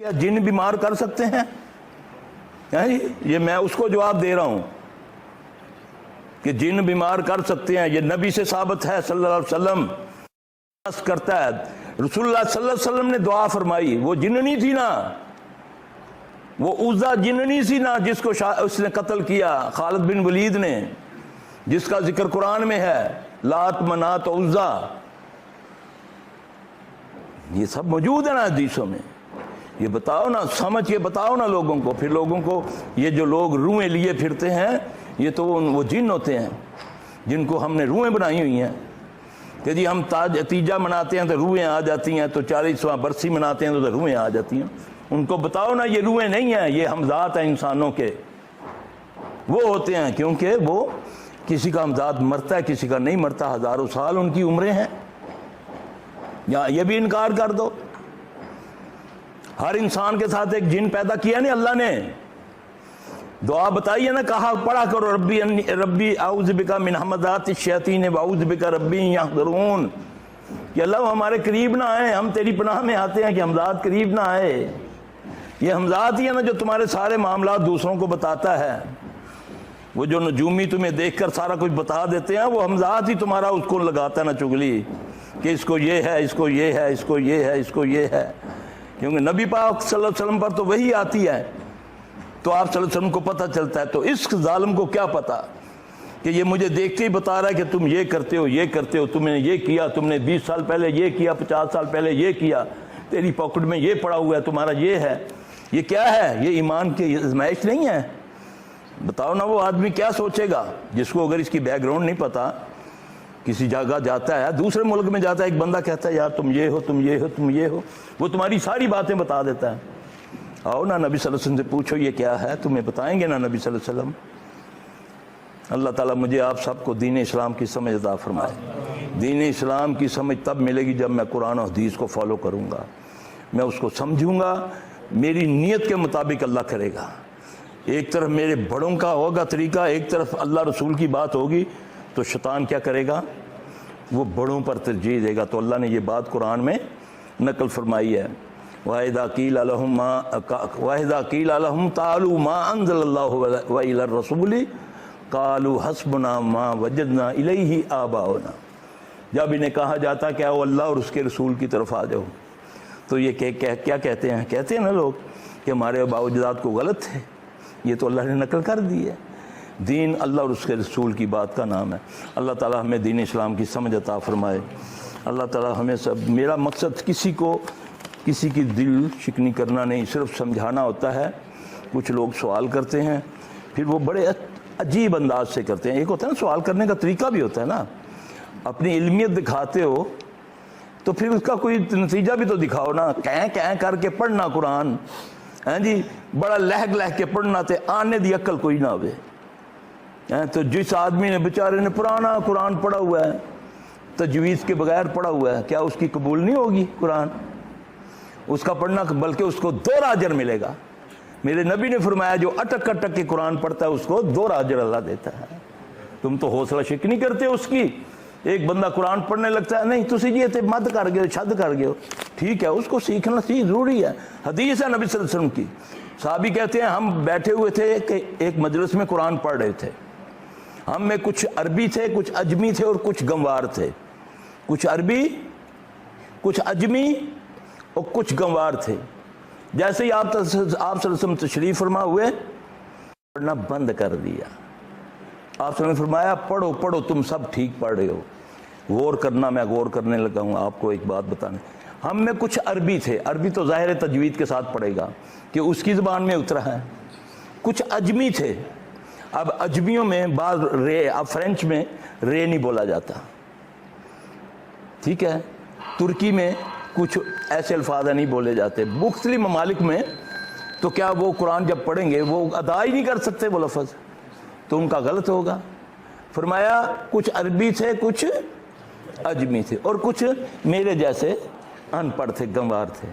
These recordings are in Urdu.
کیا جن بیمار کر سکتے ہیں؟ یہ میں اس کو جواب دے رہا ہوں کہ جن بیمار کر سکتے ہیں، یہ نبی سے ثابت ہے صلی اللہ علیہ وسلم کرتا ہے۔ رسول اللہ صلی اللہ علیہ وسلم نے دعا فرمائی، وہ جننی تھی نا، وہ عزا جننی سی نا جس کو اس نے قتل کیا خالد بن ولید نے، جس کا ذکر قرآن میں ہے، لات منات عزا، یہ سب موجود ہے نا حدیثوں میں۔ یہ بتاؤ نا، سمجھ کے بتاؤ نا لوگوں کو۔ پھر لوگوں کو یہ جو لوگ روئیں لیے پھرتے ہیں، یہ تو وہ جن ہوتے ہیں جن کو ہم نے روئیں بنائی ہوئی ہیں کہ جی ہم تیجا مناتے ہیں تو روئیں آ جاتی ہیں، تو 40واں برسی مناتے ہیں تو روئیں آ جاتی ہیں۔ ان کو بتاؤ نا یہ روئیں نہیں ہیں، یہ ہمزات ہیں انسانوں کے، وہ ہوتے ہیں، کیونکہ وہ کسی کا ہمزات مرتا ہے کسی کا نہیں مرتا، ہزاروں سال ان کی عمریں ہیں۔ یا یہ بھی انکار کر دو، ہر انسان کے ساتھ ایک جن پیدا کیا نہیں اللہ نے، دعا بتائیے نا، کہا پڑھا کرو ربی اعوذ بک من ہمزات الشیاطین واعوذ بک ربی یحضرون، کہ اللہ ہمارے قریب نہ آئے، ہم تیری پناہ میں آتے ہیں کہ ہمزات قریب نہ آئے۔ یہ ہمزات ہی ہے نا جو تمہارے سارے معاملات دوسروں کو بتاتا ہے، وہ جو نجومی تمہیں دیکھ کر سارا کچھ بتا دیتے ہیں، وہ ہمزات ہی تمہارا اس کو لگاتا ہے نا چگلی، کہ اس کو یہ ہے، اس کو یہ ہے، اس کو یہ ہے، اس کو یہ ہے۔ کیونکہ نبی پاک صلی اللہ علیہ وسلم پر تو وہی آتی ہے، تو آپ صلی اللہ علیہ وسلم کو پتہ چلتا ہے۔ تو اس ظالم کو کیا پتا کہ یہ مجھے دیکھتے ہی بتا رہا ہے کہ تم یہ کرتے ہو، یہ کرتے ہو، تم نے یہ کیا، تم نے 20 سال پہلے یہ کیا، 50 سال پہلے یہ کیا، تیری پاکٹ میں یہ پڑا ہوا ہے، تمہارا یہ ہے۔ یہ کیا ہے؟ یہ ایمان کی آزمائش نہیں ہے؟ بتاؤ نا وہ آدمی کیا سوچے گا جس کو اگر اس کی بیک گراؤنڈ نہیں پتا، کسی جگہ جاتا ہے، دوسرے ملک میں جاتا ہے، ایک بندہ کہتا ہے یار تم یہ ہو، تم یہ ہو، تم یہ ہو، وہ تمہاری ساری باتیں بتا دیتا ہے۔ آؤ نا نبی صلی اللہ علیہ وسلم سے پوچھو یہ کیا ہے، تمہیں بتائیں گے نا نبی صلی اللہ علیہ وسلم۔ اللہ تعالیٰ مجھے آپ سب کو دین اسلام کی سمجھ عطا فرمائے۔ دین اسلام کی سمجھ تب ملے گی جب میں قرآن و حدیث کو فالو کروں گا، میں اس کو سمجھوں گا، میری نیت کے مطابق اللہ کرے گا۔ ایک طرف میرے بڑوں کا ہوگا طریقہ، ایک طرف اللہ رسول کی بات ہوگی، تو شیطان کیا کرے گا؟ وہ بڑوں پر ترجیح دے گا۔ تو اللہ نے یہ بات قرآن میں نقل فرمائی ہے، وَإِذَا قِيلَ لَهُمْ تَعَالُوا مَا أَنزَلَ اللَّهُ وَإِلَى الرَّسُولِ قَالُوا حَسْبُنَا مَا وَجَدْنَا إِلَيْهِ آبَاءَنَا، جب انہیں کہا جاتا کہ آؤ اللہ اور اس کے رسول کی طرف آ جاؤ، تو یہ کیا کہتے ہیں؟ کہتے ہیں نا لوگ کہ ہمارے آباء و اجداد کو غلط ہے، یہ تو اللہ نے نقل کر دی ہے۔ دین اللہ اور اس کے رسول کی بات کا نام ہے۔ اللہ تعالیٰ ہمیں دین اسلام کی سمجھ عطا فرمائے۔ اللہ تعالیٰ ہمیں سب، میرا مقصد کسی کی دل شکنی کرنا نہیں، صرف سمجھانا ہوتا ہے۔ کچھ لوگ سوال کرتے ہیں، پھر وہ بڑے عجیب انداز سے کرتے ہیں۔ ایک ہوتا ہے نا سوال کرنے کا طریقہ بھی ہوتا ہے نا، اپنی علمیت دکھاتے ہو تو پھر اس کا کوئی نتیجہ بھی تو دکھاؤ نا۔ کہیں کر کے پڑھنا قرآن، جی بڑا لہک کے پڑھنا تے آنے دی عقل کوئی نہ ہوئے۔ تو جس آدمی نے بیچارے نے پرانا قرآن پڑھا ہوا ہے، تجویز کے بغیر پڑھا ہوا ہے، کیا اس کی قبول نہیں ہوگی قرآن؟ اس کا پڑھنا، بلکہ اس کو 2 اجر ملے گا۔ میرے نبی نے فرمایا جو اٹک کے قرآن پڑھتا ہے اس کو 2 اجر اللہ دیتا ہے۔ تم تو حوصلہ شکنی کرتے ہو اس کی۔ ایک بندہ قرآن پڑھنے لگتا ہے، نہیں تسی جی تے مد کر گئے، چھد کر گئے ہو، ٹھیک ہے، اس کو سیکھنا ضروری ہے۔ حدیث ہے نبی صلی اللہ علیہ وسلم کی، صحابی کہتے ہیں ہم بیٹھے ہوئے تھے کہ ایک مجلس میں قرآن پڑھ رہے تھے، ہم میں کچھ عربی تھے، کچھ اجمی تھے اور کچھ گنوار تھے، کچھ عربی، کچھ اجمی اور کچھ گنوار تھے۔ جیسے ہی آپ صلی اللہ علیہ وسلم تشریف فرما ہوئے، پڑھنا بند کر دیا۔ آپ صلی اللہ علیہ وسلم نے فرمایا پڑھو تم سب ٹھیک پڑھ رہے ہو، غور کرنا، میں غور کرنے لگا ہوں آپ کو ایک بات بتانے۔ ہم میں کچھ عربی تھے، عربی تو ظاہر تجوید کے ساتھ پڑھے گا کہ اس کی زبان میں اترا ہے، کچھ اجمی تھے۔ اب اجمیوں میں بعض اب فرینچ میں رے نہیں بولا جاتا، ٹھیک ہے، ترکی میں کچھ ایسے الفاظ نہیں بولے جاتے، مختلف ممالک میں۔ تو کیا وہ قرآن جب پڑھیں گے وہ ادا ہی نہیں کر سکتے وہ لفظ؟ تو ان کا غلط ہوگا۔ فرمایا کچھ عربی تھے، کچھ اجمی تھے، اور کچھ میرے جیسے ان پڑھ تھے، گنوار تھے،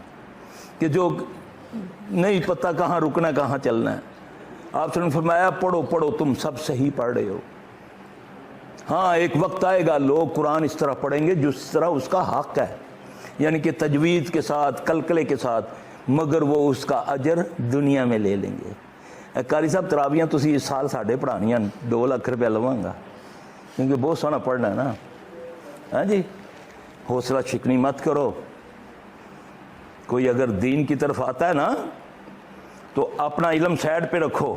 کہ جو نہیں پتہ کہاں رکنا کہاں چلنا ہے۔ آپ نے فرمایا پڑھو تم سب صحیح پڑھ رہے ہو۔ ہاں ایک وقت آئے گا لوگ قرآن اس طرح پڑھیں گے جس طرح اس کا حق ہے، یعنی کہ تجوید کے ساتھ، قلقلے کے ساتھ۔ مگر وہ اس کا اجر دنیا میں لے لیں گے۔ قاری صاحب تراویاں تسی اس سال ساڑھے پڑھانیاں 2 لاکھ روپیہ لواں گا، کیونکہ بہت سونا پڑھنا ہے نا۔ ہاں جی، حوصلہ شکنی مت کرو۔ کوئی اگر دین کی طرف آتا ہے نا تو اپنا علم سائڈ پہ رکھو،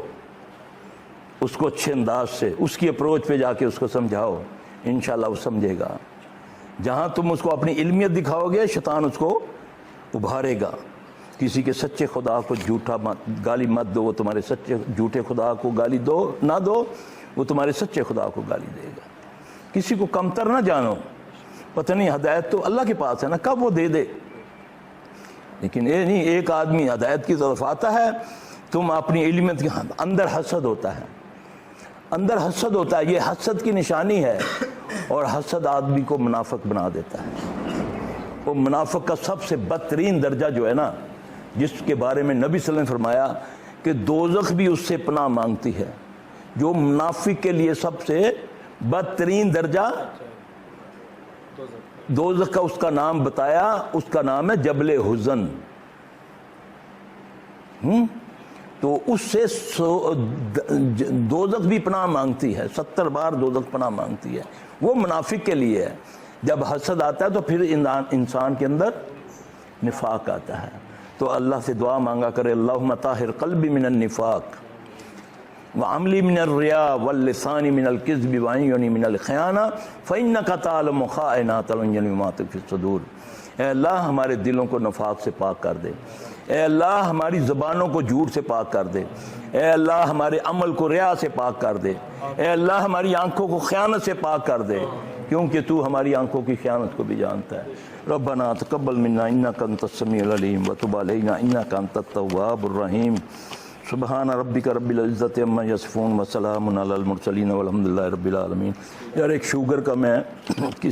اس کو اچھے انداز سے اس کی اپروچ پہ جا کے اس کو سمجھاؤ، انشاءاللہ وہ سمجھے گا۔ جہاں تم اس کو اپنی علمیت دکھاؤ گے شیطان اس کو ابھارے گا۔ کسی کے سچے خدا کو جھوٹا گالی مت دو، وہ تمہارے سچے جھوٹے خدا کو گالی نہ دو، وہ تمہارے سچے خدا کو گالی دے گا۔ کسی کو کمتر نہ جانو، پتہ نہیں ہدایت تو اللہ کے پاس ہے نا، کب وہ دے دے۔ لیکن یہ نہیں ایک آدمی ہدایت کی طرف آتا ہے، تم اپنی علمیت کے اندر حسد ہوتا ہے، اندر حسد ہوتا ہے، یہ حسد کی نشانی ہے، اور حسد آدمی کو منافق بنا دیتا ہے۔ وہ منافق کا سب سے بدترین درجہ جو ہے نا، جس کے بارے میں نبی صلی اللہ علیہ وسلم نے فرمایا کہ دوزخ بھی اس سے پناہ مانگتی ہے، جو منافق کے لیے سب سے بدترین درجہ دوزخ کا، اس کا نام بتایا، اس کا نام ہے جبل حزن۔ تو اس سے دوزخ بھی پناہ مانگتی ہے، 70 بار دوزخ پناہ مانگتی ہے، وہ منافق کے لیے ہے۔ جب حسد آتا ہے تو پھر انسان کے اندر نفاق آتا ہے۔ تو اللہ سے دعا مانگا کرے، اللہم طاہر قلبی من النفاق وعملی من الریا واللسان من الکذب وعیونی من الخیانہ فإنک تعلم خائنۃ الأعین وما تخفی الصدور۔ اے اللہ ہمارے دلوں کو نفاق سے پاک کر دے، اے اللہ ہماری زبانوں کو جھوٹ سے پاک کر دے، اے اللہ ہمارے عمل کو ریا سے پاک کر دے، اے اللہ ہماری آنکھوں کو خیانت سے پاک کر دے، کیونکہ تو ہماری آنکھوں کی خیانت کو بھی جانتا ہے۔ ربنا تقبل منا انک انت السمیع العلیم وتب علینا انک انت التواب الرحیم۔ سبحان ربک رب العزت عما یصفون وسلام علی المرسلین والحمد للہ رب العالمین۔ یار ایک شوگر کا میں کسی